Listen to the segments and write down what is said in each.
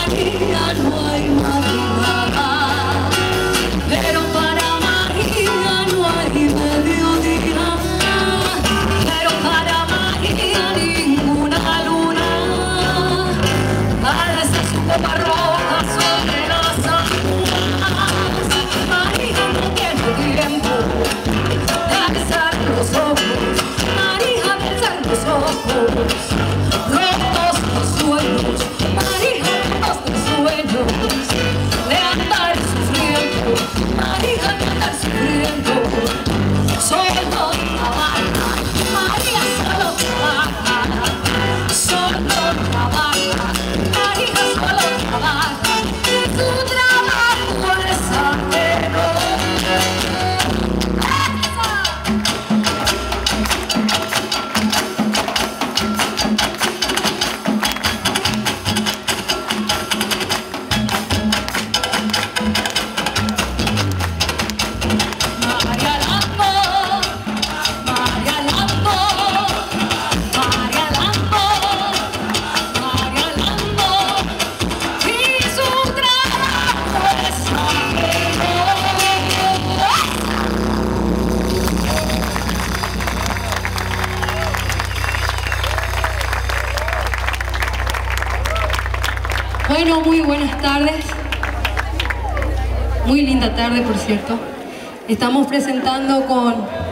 María no hay madrugada, pero para María no hay mediodía, pero para María ninguna luna alza su copa roja sobre las aguas. María no tiene tiempo de alzar los ojos, María de alzar los ojos, rotos los sueños, María rotos los sueños, de andar sufriendo, María de andar sufriendo, solo trabaja, María solo trabaja, solo trabaja, María solo trabaja, y su trabajo es ajeno. Bueno, muy buenas tardes. Muy linda tarde, por cierto. Estamos presentando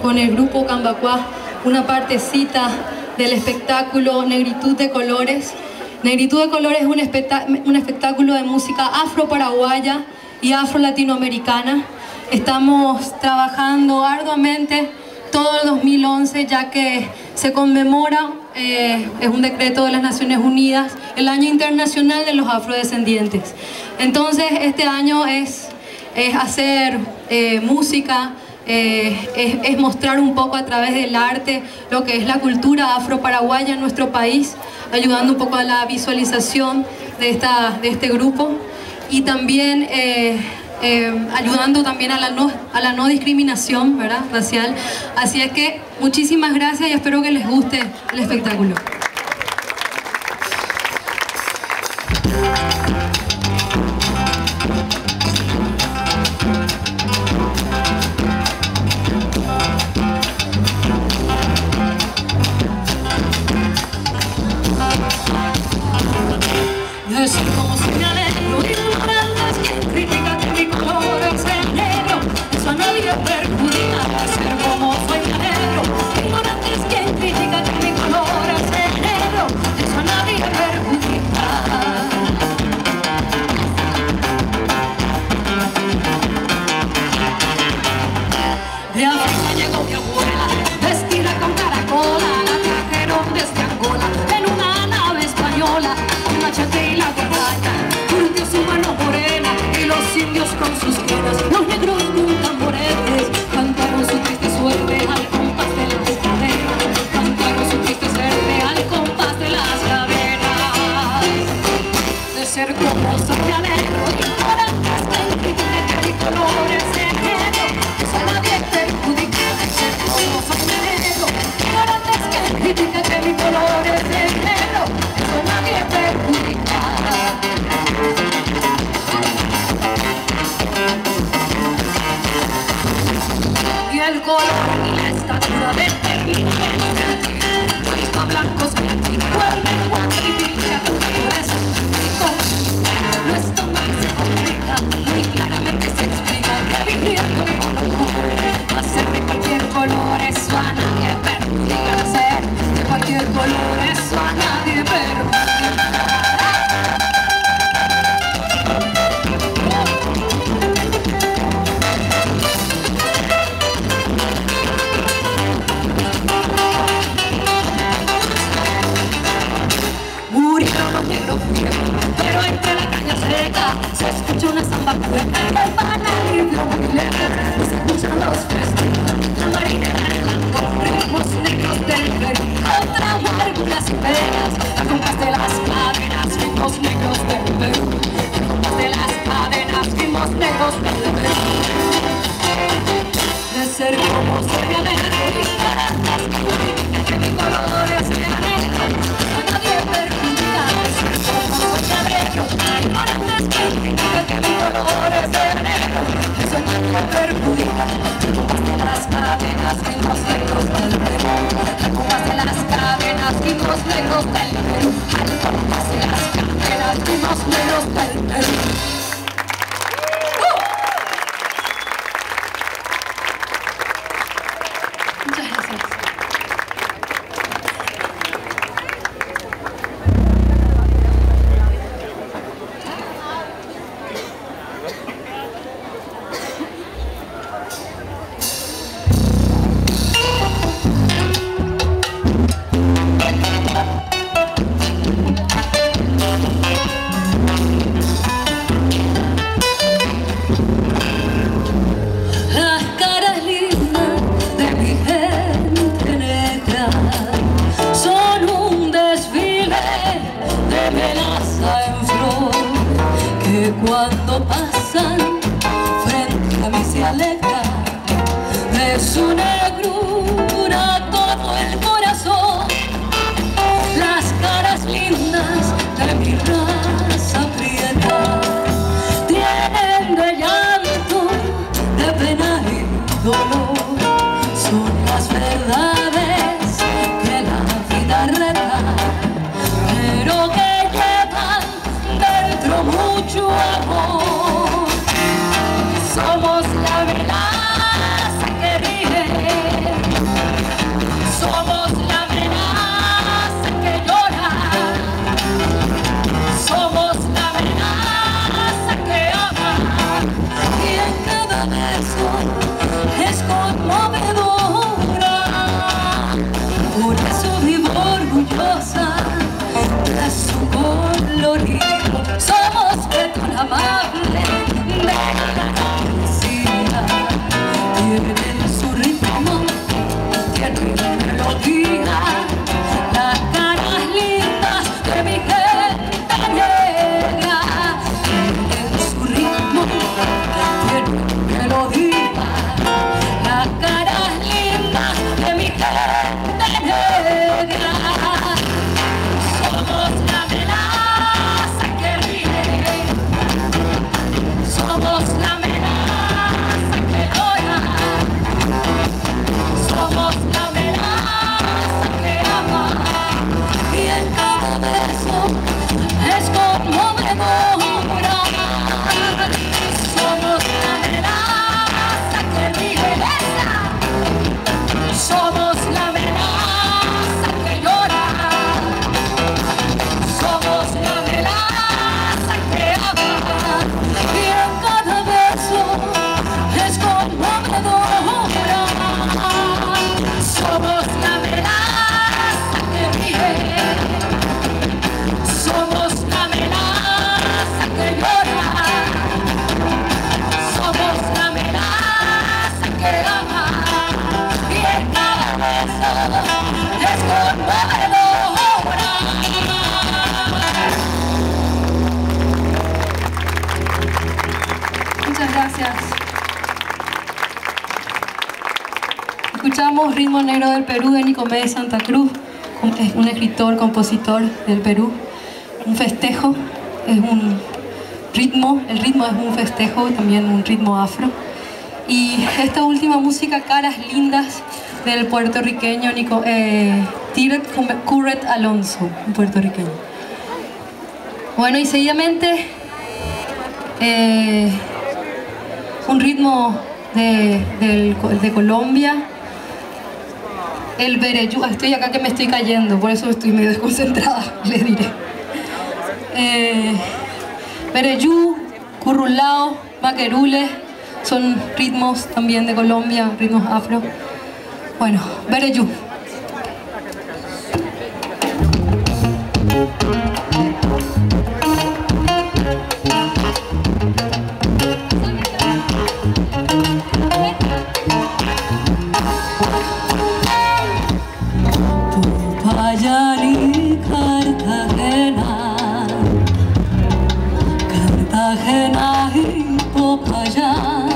con el grupo Cambacuá una partecita del espectáculo Negritud de Colores. Negritud de Colores es un espectáculo de música afro-paraguaya y afro-latinoamericana. Estamos trabajando arduamente todo el 2011, ya que se conmemora, es un decreto de las Naciones Unidas, el Año Internacional de los Afrodescendientes. Entonces, este año es hacer música, es mostrar un poco a través del arte lo que es la cultura afro-paraguaya en nuestro país, ayudando un poco a la visualización de este grupo y también ayudando también a la no discriminación, ¿verdad?, racial. Así es que muchísimas gracias y espero que les guste el espectáculo. No sé cómo soy me alegro, ignorantes, quien critica que mi color es el negro, eso a nadie perjudica. Ser como soy me alegro, ignorantes, quien critica que mi color es el negro, eso a nadie perjudica. De África llegó mi abuela, vestida con caracola, la trajeron desde Angola en una nave española. Machete y la guadaña, curtió su mano morena y los indios con sus penas, los negros con tamboretes, cantaron su triste suerte al compás de las cadenas, cantaron su triste suerte al compás de las cadenas. De ser como soy me alegro, ignorantes, que critica que mi color es el negro, eso a nadie perjudica. De ser como soy me alegro, ignorantes, que critica que mi color es el negro, eso a nadie perjudica. Y el color y la estatura determina el mismo blancos que aquí vuelven cuatriplica. Por eso no es tan mal se complica, muy claramente se explica que viviendo hacer de cualquier color eso a nadie perjudica. Hacer de cualquier color eso a nadie perjudica. Murieron los negros pero entre la caña seca se escucha una samba cueca que van al río muy lejos, se escuchan los festivos, la marinera en blanco, ritmos negros del Perú, otra amarguras y penas, al compás de las cadenas, ritmos negros del Perú, al compás de las cadenas, ritmos negros del Perú. De ser como soy me alegro, ignorantes, que mi color es el negro, a nadie perjudica. De ser como soy me alegro, ignorantes, flores de enero, eso no te perjudica. Tumbaste las cadenas y los negros del Perú, tumbaste las cadenas y los negros del Perú, tumbaste las cadenas y los negros del Perú. Muchas gracias. Las caras lindas de mi gente negra son un desfile de melaza en flor, que cuando pasan frente a mí se alegra de su negrura todo el corazón. Las caras lindas de mi raza prieta tienen de llanto, de pena y dolor, son las verdades que la vida reta, pero que llevan dentro mucho amor. Somos la melaza que ríe, somos la melaza que llora, somos la melaza que ama, y en cada verso es conmovedora. Por eso vivo orgullosa de su colorido. Somos tan amable de la poesía, tienen su ritmo, tienen melodía. Las caras lindas de mi gente negra tienen su ritmo, tienen melodía. Las caras lindas de mi gente negra. Somos la melaza que ríe, somos la melaza que llora, somos la melaza que ama, y en cada verso es conmovedora. Somos la melaza que ríe, somos la melaza que llora, somos la melaza que ama, y en cada verso es conmovedora. Somos la melaza que ríe, somos la melaza que llora, somos la melaza que ama, y en cada verso es conmovedora. Muchas gracias. Escuchamos Ritmo Negro del Perú de Nicomé Santa Cruz, es un escritor, compositor del Perú. Un festejo, es un ritmo, el ritmo es un festejo, también un ritmo afro. Y esta última música, Caras Lindas, del puertorriqueño Tiret Curret Alonso, un puertorriqueño. Bueno, y seguidamente un ritmo de Colombia, el bereyú. Estoy acá que me estoy cayendo, por eso estoy medio desconcentrada, les diré. Bereyú, currulao, maquerule, son ritmos también de Colombia, ritmos afro. Bueno, bereyú. Popayán, Cartagena y Popayán,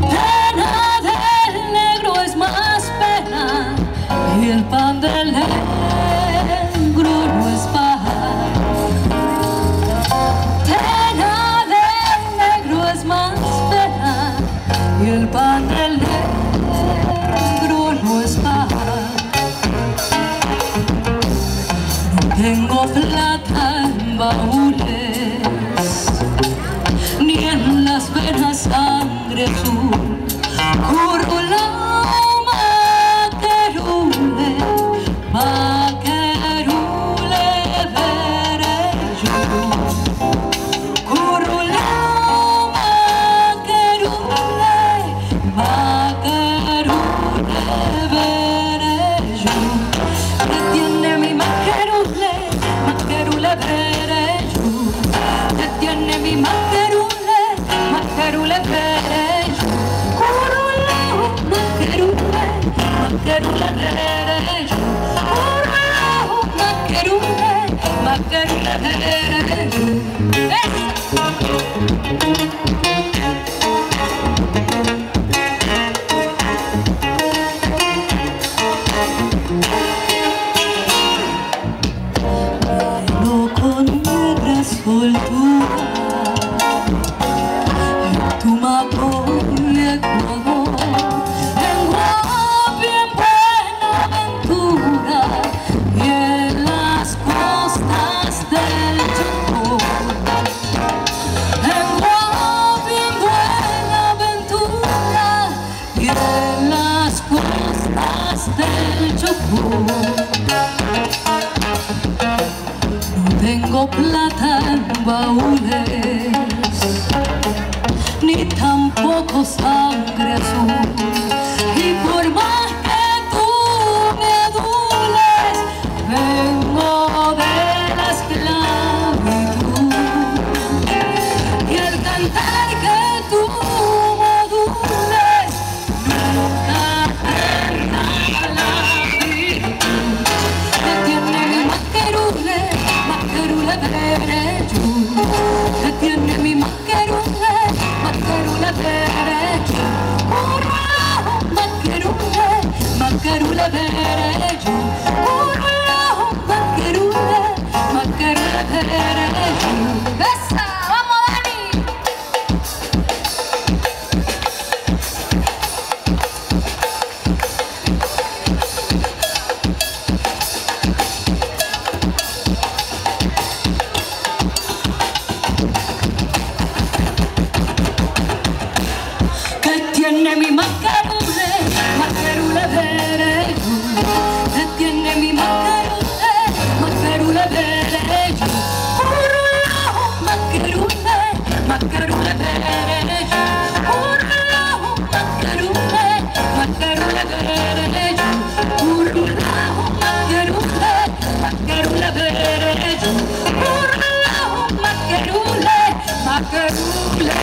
pena del negro es más pena, y el pan del negro no es pan. Pena del No tengo plata en baúles, ni tampoco sangre azul. Y por más que tú me adules, vengo de la esclavitud. Y el cantar que tú modules nunca tendrá la virtud. Detiene mi maquerule, maquerule derecho. Detiene mi maquerule, maquerule derecho. Curro, maquerule, maquerule derecho. Curro, maquerule, maquerule derecho. ¡Esa! ¡Vamos, Dani! Tiene mi maquerule, maquerule derecho. Tiene mi maquerule, maquerule derecho. Curro, maquerule, maquerule derecho. Curro, maquerule, maquerule derecho. Curro, maquerule, maquerule derecho. Curro, maquerule, maquerule.